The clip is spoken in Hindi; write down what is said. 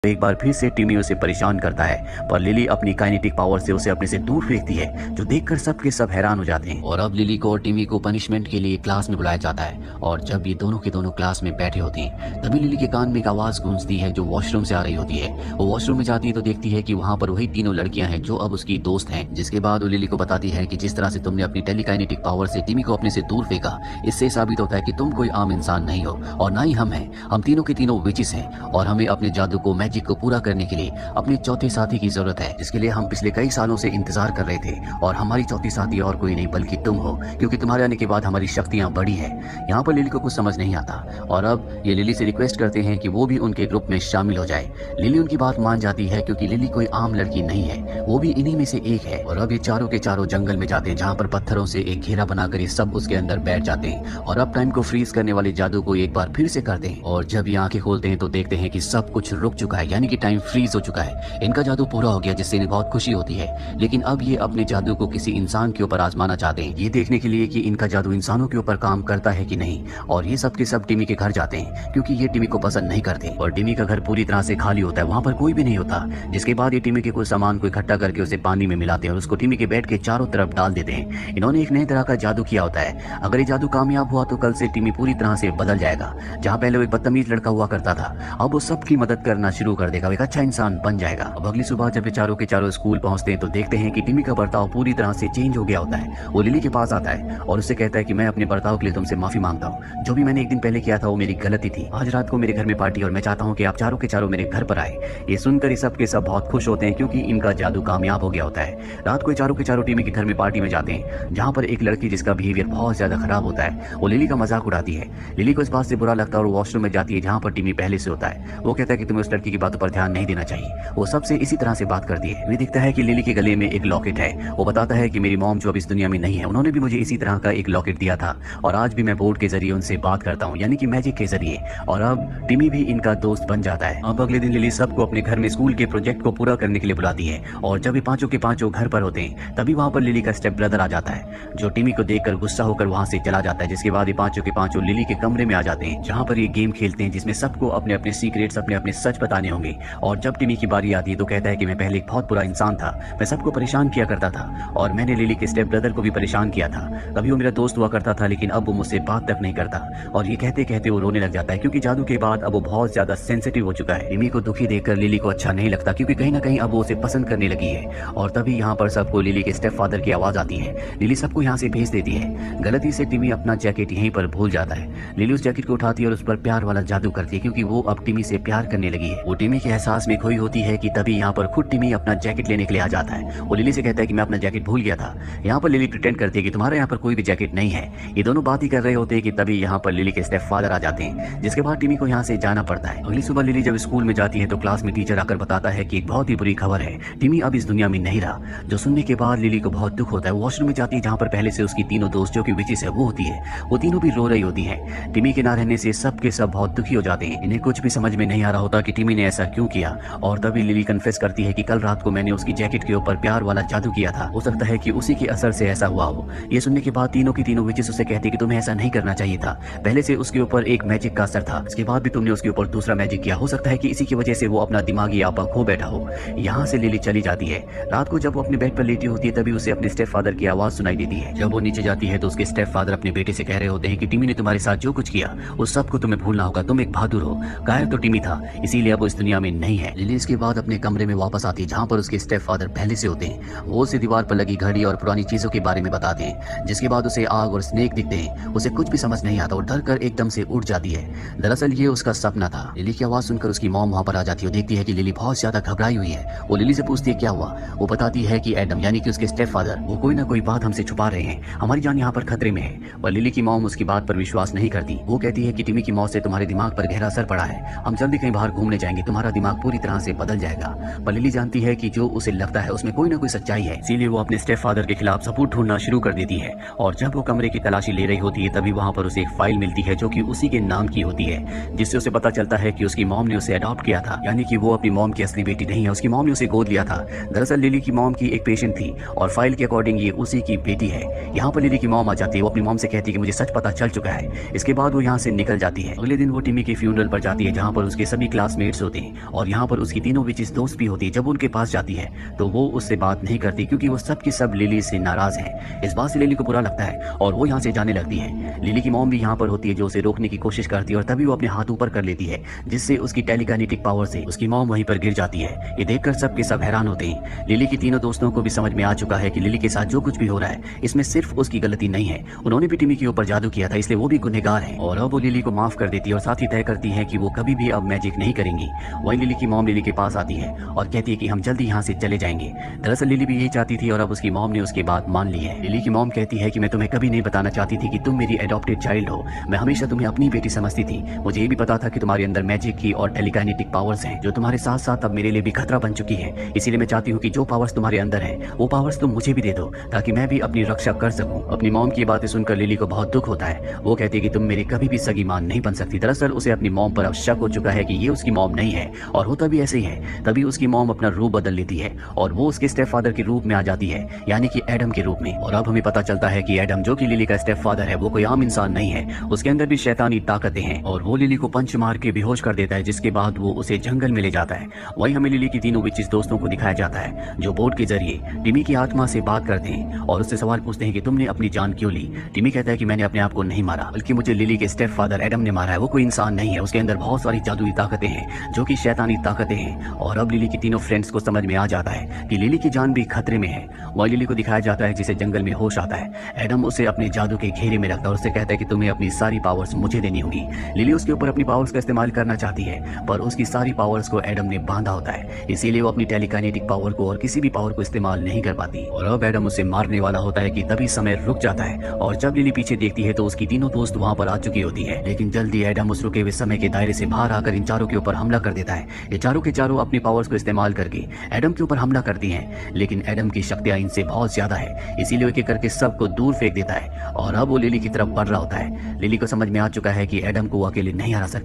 एक बार फिर से टिमी उसे परेशान करता है, पर लिली अपनी काइनेटिक पावर से उसे अपने से दूर फेंकती है, जो देखकर सबके सब हैरान हो जाते हैं। और अब लिली को और टिमी को पनिशमेंट के लिए क्लास में बुलाया जाता है, और जब ये दोनों के दोनों क्लास में बैठे होते हैं तभी लिली के कान में एक आवाज गूंजती है जो वॉशरूम से आ रही होती है। वो वॉशरूम में जाती है तो देखती है कि वहाँ पर वही तीनों लड़कियां हैं जो अब उसकी दोस्त हैं। जिसके बाद वो लिली को बताती है कि जिस तरह से तुमने अपनी टेलीकाइनेटिक पावर से टिमी को अपने से दूर फेंका, इससे साबित होता है कि तुम कोई आम इंसान नहीं हो और ना ही हम हैं। हम तीनों के तीनों विचेस हैं और हमें अपने जादू को, मैजिक को पूरा करने के लिए अपने चौथे साथी की जरूरत है, जिसके लिए हम पिछले कई सालों से इंतजार कर रहे थे। और हमारी चौथी साथी और कोई नहीं बल्कि तुम हो, क्योंकि तुम्हारे आने के बाद हमारी शक्तियां बढ़ी है। यहाँ पर लिली को कुछ समझ नहीं आता और अब ये लिली से रिक्वेस्ट करते हैं कि वो भी उनके ग्रुप में शामिल हो जाए। लिली उनकी बात मान जाती है क्योंकि लिली कोई आम लड़की नहीं है, वो भी इन्हीं में से एक है। और अब ये चारों के चारों जंगल में जाते हैं जहाँ पर पत्थरों से एक घेरा बनाकर ये सब उसके अंदर बैठ जाते हैं और अब टाइम को फ्रीज करने वाले जादू को एक बार फिर से करते हैं। और जब ये आंखें खोलते हैं तो देखते हैं कि सब कुछ रुक चुका है, यानी कि टाइम फ्रीज हो चुका है। इनका जादू पूरा हो गया, जिससे इन्हें बहुत खुशी होती है। लेकिन अब ये अपने जादू को किसी इंसान के ऊपर आजमाना चाहते हैं, ये देखने के लिए कि इनका जादू इंसानों के ऊपर काम करता है कि नहीं। और ये सब के सब टिमी के घर जाते हैं क्योंकि ये टिमी को पसंद नहीं करते और टिमी का घर पूरी तरह से खाली होता है, वहाँ पर कोई भी नहीं होता। जिसके बाद ये टिमी के कुछ सामान को इकट्ठा करके उसे पानी में मिलाते हैं और उसको टिमी के बेड के चारों तरफ डाल देते हैं। इन्होंने एक नए तरह का जादू किया होता है। अगर ये जादू कामयाब हुआ तो कल से टिमी पूरी तरह से बदल जाएगा। जहाँ पहले वो एक बदतमीज लड़का हुआ करता था, अब वो सबकी मदद करना शुरू कर देगा, एक अच्छा इंसान बन जाएगा। अब अगली सुबह जब ये चारों के चारों स्कूल पहुंचते हैं तो देखते हैं कि टिमी का बर्ताव पूरी तरह से चेंज हो गया होता है। वो लिली के पास आता है और उससे कहता है कि मैं अपने बर्ताव के लिए तुमसे माफी मांगता हूँ। जो भी मैंने एक दिन पहले किया था वो मेरी गलती थी। आज रात को मेरे घर में पार्टी और मैं चाहता हूँ कि आप चारों के चारों मेरे घर पर आए। ये सुनकर ये सब के सब बहुत खुश होते हैं क्योंकि इनका जादू कामयाब हो गया होता है। रात को चारों के चारों टिमी के घर में पार्टी में जाते हैं, जहाँ पर एक लड़की जिसका बिहेवियर बहुत ज्यादा खराब होता है वो लिली का मजाक उड़ाती है। लिली को इस बात से बुरा लगता है और वॉशरूम में जाती है जहाँ पर टिमी पहले से होता है। वो कहता है कि तुम्हें उस लड़की की बातों पर ध्यान नहीं देना चाहिए। वो सबसे इसी तरह से बात करती है। वे दिखता है कि लिली के गले में एक लॉकेट है। वो बताता है कि मेरी मॉम जो अब इस दुनिया में नहीं है, उन्होंने भी मुझे इसी तरह का एक लॉकेट दिया था और आज भी मैं बोर्ड के जरिए उनसे बात करता हूँ, यानी कि मैजिक के जरिए। और अब टिमी भी इनका दोस्त बन जाता है। अब अगले दिन लिली सबको अपने घर में स्कूल के प्रोजेक्ट को पूरा करने के लिए बुलाती है और जब ये पांचों के पांचों घर पर होते हैं तभी वहाँ पर लिली का स्टेप ब्रदर आ जाता है, जो टिमी को देखकर गुस्सा होकर वहाँ से चला जाता है। जिसके बाद ये पांचों के पांचों लिली के कमरे में आ जाते हैं जहाँ पर ये गेम खेलते हैं जिसमें सबको अपने अपने सीक्रेट्स, अपने अपने सच बताने होंगे। और जब टिमी की बारी आती है तो कहता है कि मैं पहले एक बहुत बुरा इंसान था, मैं सबको परेशान किया करता था और मैंने लिली के स्टेप ब्रदर को भी परेशान किया था। कभी वो मेरा दोस्त हुआ करता था लेकिन अब वो मुझसे बात तक नहीं करता। और ये कहते कहते वो रोने लग जाता है क्योंकि जादू के बाद अब वो बहुत ज्यादा सेंसिटिव हो चुका है। टिमी को दुखी देखकर लिली को अच्छा नहीं लगता क्योंकि कहीं ना कहीं अब वो उसे पसंद करने लगी है। और तभी यहाँ पर सबको लिली के स्टेप फादर की आवाज आती है। लिली सबको यहाँ से भेज देती है। गलती से टिमी अपना जैकेट यहीं पर भूल जाता है। लिली उस जैकेट को उठाती है और उस पर प्यार वाला जादू करती है क्योंकि वो अब टिमी से प्यार करने लगी है। वो टिमी के एहसास में खोई होती है कि तभी यहाँ पर खुद टिमी अपना जैकेट लेने के लिए आ जाता है। वो लिली से कहता है कि मैं अपना जैकेट भूल गया था। यहाँ पर लिली प्रिटेंड करती है कि तुम्हारे यहाँ पर कोई भी जैकेट नहीं है। ये दोनों बात ही कर रहे होते हैं कि तभी यहाँ पर लिली के स्टेप फादर आ जाते हैं, जिसके बाद टिमी को यहाँ से जाना पड़ता है। अगली सुबह लिली जब स्कूल में जाती है तो क्लास में टीचर आकर बताता है कि एक बहुत ही बुरी खबर है, टिमी अब इस दुनिया में नहीं रहा। जो सुनने के बाद लिली को बहुत दुख होता है। वॉशरूम में जाती है जहाँ पर पहले से उसकी तीनों दोस्त जो कि विचेस है वो होती है। वो तीनों भी रो रही होती है। टिमी के ना रहने से सब के सब बहुत दुखी हो जाते हैं। इन्हें कुछ भी समझ में नहीं आ रहा होता कि टिमी ने ऐसा क्यों किया। और तभी लिली कन्फेस करती है कि कल रात को मैंने उसकी जैकेट के ऊपर प्यार वाला जादू किया था, हो सकता है कि उसी के असर से ऐसा हुआ हो। ये सुनने के बाद तीनों की तीनों विचेस उसे कहती है कि तुम्हें ऐसा नहीं करना चाहिए था, पहले से उसके ऊपर एक मैजिक का असर था, इसके बाद भी तुमने उसके ऊपर दूसरा मैजिक किया, हो सकता है कि इसी की वजह से वो अपना दिमागी आपा खो बैठा हो। यहाँ से लिली चली जाती है। रात को जब वो अपने बेड पर लेटी होती है तभी उसे अपने स्टेप फादर की आवाज सुनाई देती है। जब वो नीचे जाती है तो उसके स्टेप फादर अपने बेटे से कह रहे होते हैं कि टिमी ने तुम्हारे साथ जो कुछ किया उस सब को तुम्हें भूलना होगा, तुम एक बहादुर हो। गायब तो टिमी था, इसीलिए अब वो इस दुनिया में नहीं है। लिली इसके बाद अपने कमरे में वापस आती है जहाँ पर उसके स्टेप फादर पहले से होते हैं। वो उसे दीवार पर लगी घड़ी और पुरानी चीजों के बारे में बताते हैं, जिसके बाद उसे आग और स्नेक दिखते हैं। उसे कुछ भी समझ नहीं आता और डर कर एकदम से उठ जाती है। दरअसल ये उसका सपना था। लिली की आवाज सुनकर उसकी मॉम वहाँ पर आ जाती है और देखती है कि लिली बहुत ज्यादा घबराई हुई है। वो लिली से पूछती है क्या हुआ। वो बताती है कि एडम यानी कि उसके स्टेप फादर वो कोई ना कोई बात हमसे छुपा रहे हैं, हमारी जान यहाँ पर खतरे में है। पर लिली की मॉम उसकी बात पर विश्वास नहीं करती। वो कहती है कि टिमी की मौत से तुम्हारे दिमाग पर गहरा असर पड़ा है, हम जल्दी कहीं बाहर घूमने जाएंगे, तुम्हारा दिमाग पूरी तरह से बदल जाएगा। पर लिली जानती है कि जो उसे लगता है उसमें कोई ना कोई सच्चाई है, इसीलिए वो अपने स्टेप फादर के खिलाफ सबूत ढूंढना शुरू कर देती है। और जब वो कमरे की तलाशी ले रही होती है तभी वहाँ पर उसे एक फाइल मिलती है जो कि उसी के नाम की होती है, जिससे उसे पता चलता है कि उसकी मॉम ने उसे अडॉप्ट किया था, यानी कि वो अपनी मॉम की असली बेटी नहीं है, उसकी मॉम ने उसे गोद लिया था। दरअसल लिली की मॉम की एक पेशेंट थी और फाइल के अकॉर्डिंग ये उसी की बेटी है। यहाँ पर लिली की मॉम आ जाती है। वो अपनी मॉम से कहती है कि मुझे सच पता चल चुका है। इसके बाद वो यहाँ से निकल जाती है। अगले दिन वो टिमी के फ्यूनरल पर जाती है जहाँ पर उसके सभी क्लासमेट्स होते हैं और यहाँ पर उसकी तीनों विचेस दोस्त भी होती है। जब उनके पास जाती है तो वो उससे बात नहीं करती क्योंकि वो सब की सब लिली से नाराज है। इस बात से लिली को बुरा लगता है और वो यहाँ से जाने लगती है। लिली की मॉम भी यहाँ पर होती है जो उसे रोकने की कोशिश करती है और तभी वो अपने हाथ ऊपर कर लेती है जिससे उसकी टेलीकाइनेटिक पावर से उसकी मॉम वहीं पर गिर जाती है। ये देखकर सब के सब हैरान होते हैं। लिली की तीनों दोस्तों को भी समझ में आ चुका है कि लिली के साथ जो कुछ भी हो रहा है इसमें सिर्फ उसकी गलती नहीं है। उन्होंने भी टिमी के ऊपर जादू किया था इसलिए वो भी गुनहगार है और अब वो लिली को माफ कर देती है और साथ ही तय करती है कि वो कभी भी अब मैजिक नहीं करेंगी। वहीं लिली की मॉम लिली के पास आती है और कहती है कि हम जल्दी यहाँ से चले जाएंगे। दरअसल लिली भी यही चाहती थी और अब उसकी मॉम ने उसकी बात मान ली है। लिली की मॉम कहती है कि मैं तुम्हें कभी नहीं बताना चाहती थी कि तुम मेरी एडॉप्टेड चाइल्ड हो। मैं हमेशा तुम्हें अपनी बेटी समझती थी। मुझे ये भी पता था कि तुम्हारे अंदर मैजिक की और टेलीकाइनेटिक पावर्स हैं जो तुम्हारे साथ साथ अब मेरे लिए भी खतरा बन चुकी है। इसीलिए मैं चाहती हूँ कि जो पावर्स तुम्हारे अंदर है वो पावर्स तुम मुझे भी दे दो ताकि मैं भी अपनी रक्षा कर सकूं। अपनी मॉम की बातें सुनकर लिली को बहुत दुख होता है। वो कहती है कि तुम मेरी कभी भी सगी मां नहीं बन सकती। दरअसल उसे अपनी मॉम पर अब शक हो चुका है कि ये उसकी मॉम नहीं है और होता भी ऐसे ही है। तभी उसकी मॉम अपना रूप बदल लेती है और वो उसके स्टेप फादर के रूप में आ जाती है यानी कि एडम के रूप में। और अब हमें पता चलता है कि एडम जो कि लिली का स्टेप फादर है वो कोई आम इंसान नहीं है। उसके अंदर भी शैतानी ताकतें हैं और वो लिली को पंच मार के बेहोश कर देता है जिसके बाद वो उसे जंगल में ले जाता है। वहीं हमें लिली की तीनों विचिस दोस्तों को दिखाया जाता है जो बोर्ड के जरिए टिमी की आत्मा से बात करते हैं और उससे सवाल पूछते हैं कि तुमने अपनी जान क्यों ली। टिमी कहता है कि मैंने अपने आप को नहीं मारा बल्कि मुझे लिली के स्टेप फादर एडम ने मारा है। वो कोई इंसान नहीं है। उसके अंदर बहुत सारी जादुई ताकतें हैं जो कि शैतानी ताकतें हैं। और अब लिली की तीनों फ्रेंड्स को समझ में आ जाता है कि लिली की जान भी खतरे में है। वही लिली को दिखाया जाता है जिसे जंगल में होश आता है। एडम उसे अपने जादू के घेरे में रखता है और उससे कहता है कि तुम्हें अपनी सारी पावर्स मुझे देनी होगी। लिली उसके ऊपर अपनी पावर्स का इस्तेमाल करना चाहती है पर उसकी सारी पावर्स को एडम ने बांधा होता है इसीलिए वो अपनी टेलीकाइनेटिक पावर को और किसी भी पावर को इस्तेमाल नहीं कर पाती। और अब एडम उसे मारने वाला होता है कि तभी समय रुक जाता है और जब लिली पीछे देखती है तो उसकी तीनों दोस्त वहां पर आ चुकी होती है। लेकिन जल्दी एडम उस रुके हुए समय के दायरे से बाहर आकर इन चारों के ऊपर हमला कर देता है। ये चारों के चारों अपनी पावर्स को इस्तेमाल करके एडम के ऊपर हमला करती हैं लेकिन एडम की शक्तियां इनसे बहुत ज्यादा है इसीलिए एक एक करके सबको दूर फेंक देता है और अब वो लिली की तरफ बढ़ रहा होता है। लिली को समझ में आ चुका है कि एडम को वो अकेले नहीं हरा सकती।